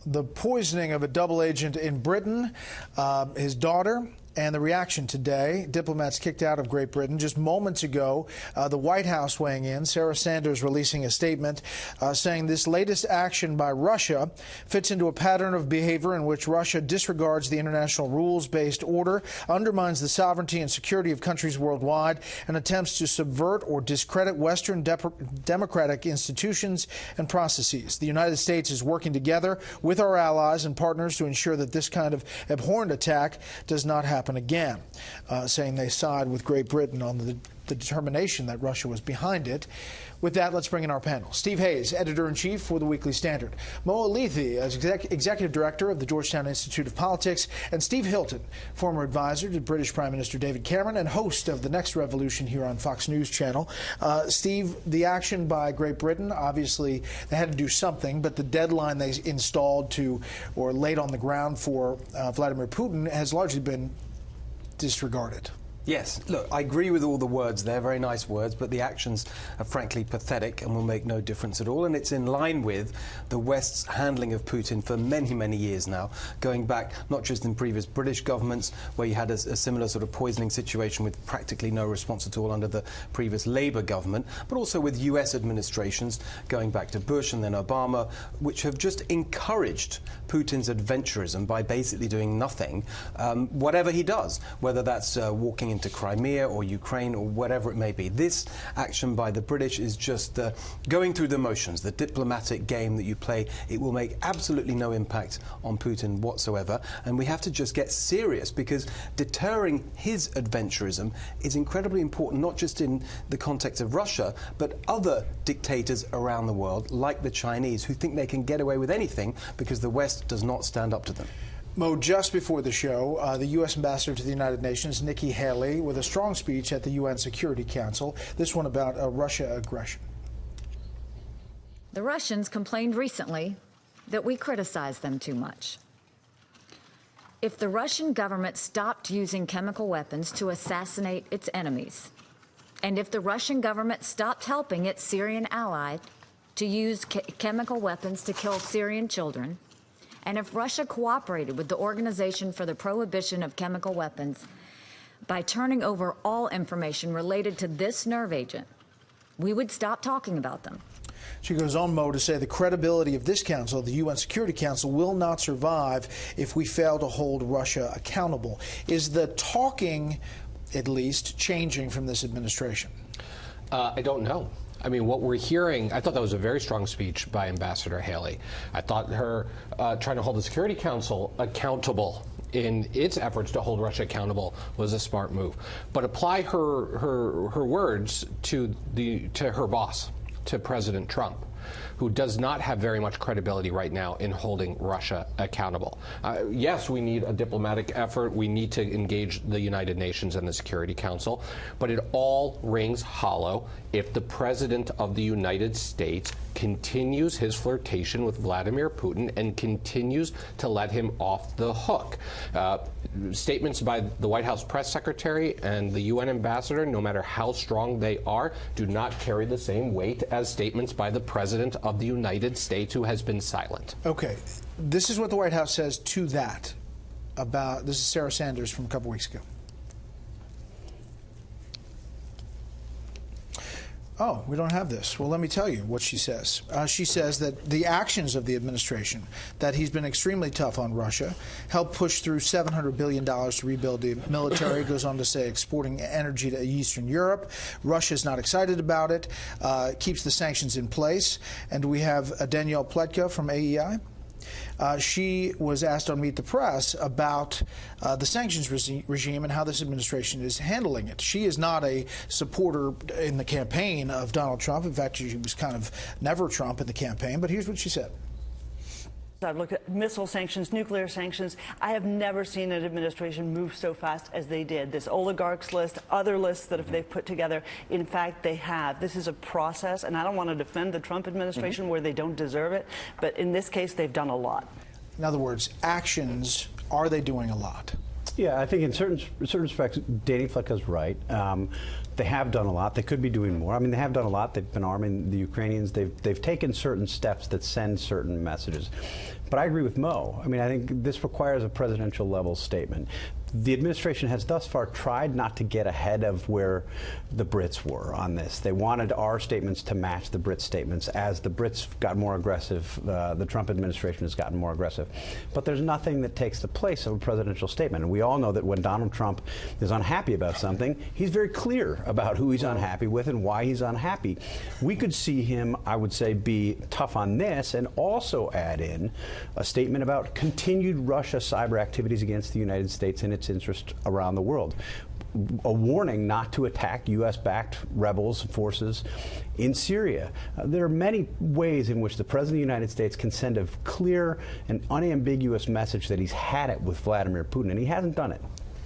the poisoning of a double agent in Britain, his daughter, and the reaction today. Diplomats kicked out of Great Britain. Just moments ago, the White House weighing in. Sarah Sanders releasing a statement saying this latest action by Russia fits into a pattern of behavior in which Russia disregards the international rules-based order, undermines the sovereignty and security of countries worldwide, and attempts to subvert or discredit Western democratic institutions and processes. The United States is working together with our allies and partners to ensure that this kind of abhorrent attack does not happen again, saying they side with Great Britain on the determination that Russia was behind it. With that, let's bring in our panel. Steve Hayes, editor-in-chief for the Weekly Standard. Mo Alithi, as executive director of the Georgetown Institute of Politics, and Steve Hilton, former advisor to British Prime Minister David Cameron and host of The Next Revolution here on Fox News Channel. Steve, the action by Great Britain, obviously they had to do something, but the deadline they installed to or laid on the ground for Vladimir Putin has largely been disregarded. Yes, look, I agree with all the words there, very nice words, but the actions are frankly pathetic and will make no difference at all. And it's in line with the West's handling of Putin for many, many years now, going back not just in previous British governments, where you had a similar sort of poisoning situation with practically no response at all under the previous Labour government, but also with US administrations, going back to Bush and then Obama, which have just encouraged Putin's adventurism by basically doing nothing, whatever he does, whether that's walking into Crimea or Ukraine or whatever it may be. This action by the British is just going through the motions, the diplomatic game that you play. It will make absolutely no impact on Putin whatsoever, and we have to just get serious, because deterring his adventurism is incredibly important, not just in the context of Russia, but other dictators around the world, like the Chinese, who think they can get away with anything because the West does not stand up to them. Mo, just before the show, the U.S. Ambassador to the United Nations, Nikki Haley, with a strong speech at the UN Security Council, this one about Russia aggression. The Russians complained recently that we criticize them too much. If the Russian government stopped using chemical weapons to assassinate its enemies, and if the Russian government stopped helping its Syrian ally to use chemical weapons to kill Syrian children, and if Russia cooperated with the Organization for the Prohibition of Chemical Weapons by turning over all information related to this nerve agent, we would stop talking about them. She goes on, Mo, to say the credibility of this council, the UN Security Council, will not survive if we fail to hold Russia accountable. Is the talking, at least, changing from this administration? I don't know. I mean, what we're hearing, I thought that was a very strong speech by Ambassador Haley. I thought her trying to hold the Security Council accountable in its efforts to hold Russia accountable was a smart move. But apply her words to her boss, to President Trump, who does not have very much credibility right now in holding Russia accountable. Yes, we need a diplomatic effort. We need to engage the United Nations and the Security Council, but it all rings hollow if the President of the United States continues his flirtation with Vladimir Putin and continues to let him off the hook. Statements by the White House press secretary and the UN ambassador, no matter how strong they are, do not carry the same weight as statements by the President of the United States, who has been silent. Okay. This is what the White House says to that about, this is Sarah Sanders from a couple weeks ago. Oh, we don't have this. Well, let me tell you what she says. She says that the actions of the administration, that he's been extremely tough on Russia, helped push through $700 billion to rebuild the military. Goes on to say exporting energy to Eastern Europe. Russia's not excited about it, keeps the sanctions in place. And we have Danielle Pletka from AEI. She was asked on Meet the Press about the sanctions regime and how this administration is handling it. She is not a supporter in the campaign of Donald Trump. In fact, she was kind of never Trump in the campaign. But here's what she said. I've looked at missile sanctions, nuclear sanctions. I have never seen an administration move so fast as they did. This oligarchs list, other lists that they've put together, in fact, they have. This is a process, and I don't want to defend the Trump administration where they don't deserve it, but in this case, they've done a lot. In other words, actions, are they doing a lot? Yeah, I think in certain respects, Danny Flecka's right. They have done a lot. They could be doing more. I mean, they have done a lot. They've been arming the Ukrainians. They've taken certain steps that send certain messages. But I agree with Mo. I mean, I think this requires a presidential level statement. The administration has thus far tried not to get ahead of where the Brits were on this. They wanted our statements to match the Brits' statements. As the Brits got more aggressive, the Trump administration has gotten more aggressive. But there's nothing that takes the place of a presidential statement. And we all know that when Donald Trump is unhappy about something, he's very clear about who he's unhappy with and why he's unhappy. We could see him, I would say, be tough on this and also add in a statement about continued Russia cyber activities against the United States and its interest around the world. A warning not to attack U.S.-backed rebels forces in Syria. There are many ways in which the President of the United States can send a clear and unambiguous message that he's had it with Vladimir Putin, and he hasn't done it.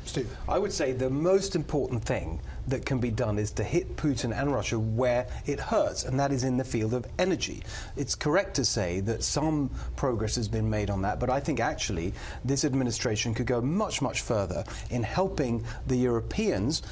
Steve. I would say the most important thing that can be done is to hit Putin and Russia where it hurts, and that is in the field of energy. It's correct to say that some progress has been made on that, but I think actually this administration could go much, much further in helping the Europeans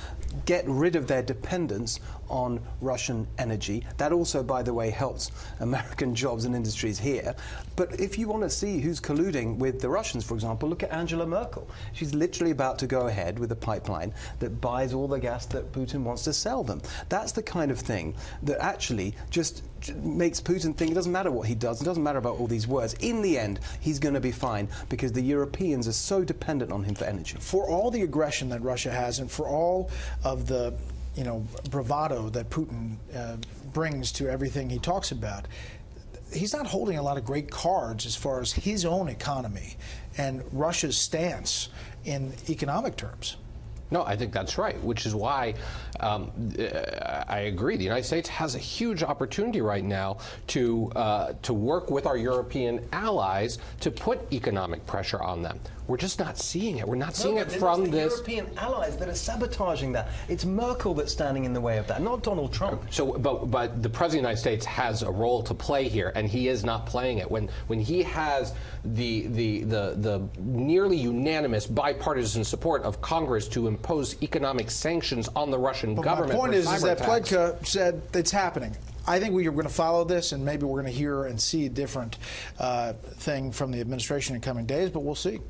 get rid of their dependence on Russian energy. That also, by the way, helps American jobs and industries here. But if you want to see who's colluding with the Russians, for example, look at Angela Merkel. She's literally about to go ahead with a pipeline that buys all the gas that Putin wants to sell them. That's the kind of thing that actually just makes Putin think it doesn't matter what he does, it doesn't matter about all these words. In the end, he's going to be fine because the Europeans are so dependent on him for energy. For all the aggression that Russia has and for all of the bravado that Putin brings to everything he talks about, he's not holding a lot of great cards as far as his own economy and Russia's stance in economic terms. No, I think that's right, which is why I agree. The United States has a huge opportunity right now to work with our European allies to put economic pressure on them. We're just not seeing it. We're not seeing it from this. It's the European allies that are sabotaging that. It's Merkel that's standing in the way of that, not Donald Trump. So, but the President of the United States has a role to play here, and he is not playing it. When he has the nearly unanimous bipartisan support of Congress to impose economic sanctions on the Russian government. My point is that attacks. Pledka said it's happening. I think we are going to follow this, and maybe we're going to hear and see a different thing from the administration in coming days, but we'll see.